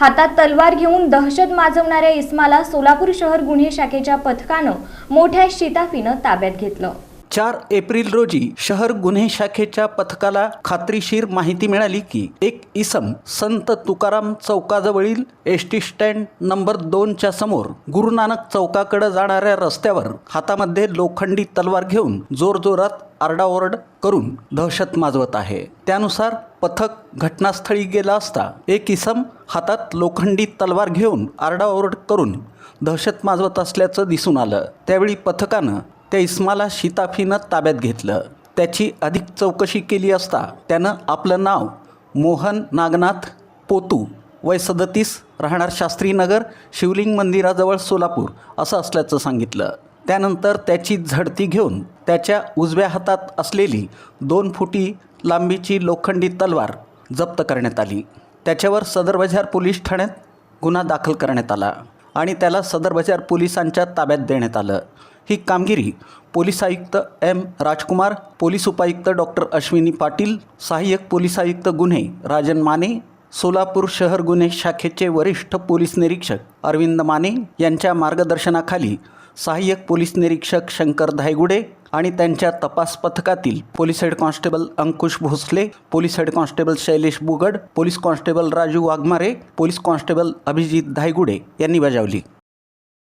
हातात तलवार घेऊन दहशत माजवणाऱ्या इस्माला सोलापूर शहर गुन्हे शाखेच्या पथकानं मोठ्या शिताफीनं ताब्यात घेतलं। 4 एप्रिल रोजी शहर गुन्हे शाखेच्या पथकाला खात्रीशीर माहिती मिळाली की एक इसम संत तुकाराम चौकाजवळील एसटी स्टँड नंबर 2च्या समोर गुरु नानक चौकाकडे जाणाऱ्या रस्त्यावर हातामध्ये लोखंडी तलवार घेऊन जोरजोरात आरडाओरड करून दहशत माजवत आहे। त्यानुसार पथक घटनास्थळी गेला असता एक इसम हातात लोखंडी तलवार घेऊन आरडाओरड करून दहशत माजवत असल्याचं दिसून आलं। त्यावेळी पथकानं त्या इस्माला शिताफीनं ताब्यात घेतलं। त्याची अधिक चौकशी केली असता त्यानं आपलं नाव मोहन नागनाथ पोतू वय 37 राहणार शास्त्रीनगर शिवलिंग मंदिराजवळ सोलापूर असं असल्याचं सांगितलं। त्यानंतर त्याची झडती घेऊन त्याच्या उजव्या हातात असलेली 2 फुटी लांबीची लोखंडी तलवार जप्त करण्यात आली। त्याच्यावर सदर बाजार पोलीस ठाण्यात गुन्हा दाखल करण्यात आला आणि त्याला सदर बाजार पोलिसांच्या ताब्यात देण्यात आलं। ही कामगिरी पोलीस आयुक्त एम राजकुमार, पोलीस उपायुक्त डॉक्टर अश्विनी पाटील, सहाय्यक पोलीस आयुक्त गुन्हे राजन माने, सोलापूर शहर गुन्हे शाखेचे वरिष्ठ पोलीस निरीक्षक अरविंद माने यांच्या मार्गदर्शनाखाली सहाय्यक पोलीस निरीक्षक शंकर धायगुडे आणि त्यांच्या तपास पथकातील police head constable Ankush Bhosale, police head constable Shailesh Bugad, police constable Raju Waghmare, police constable Abhijit Dhaygude यांनी बजावली।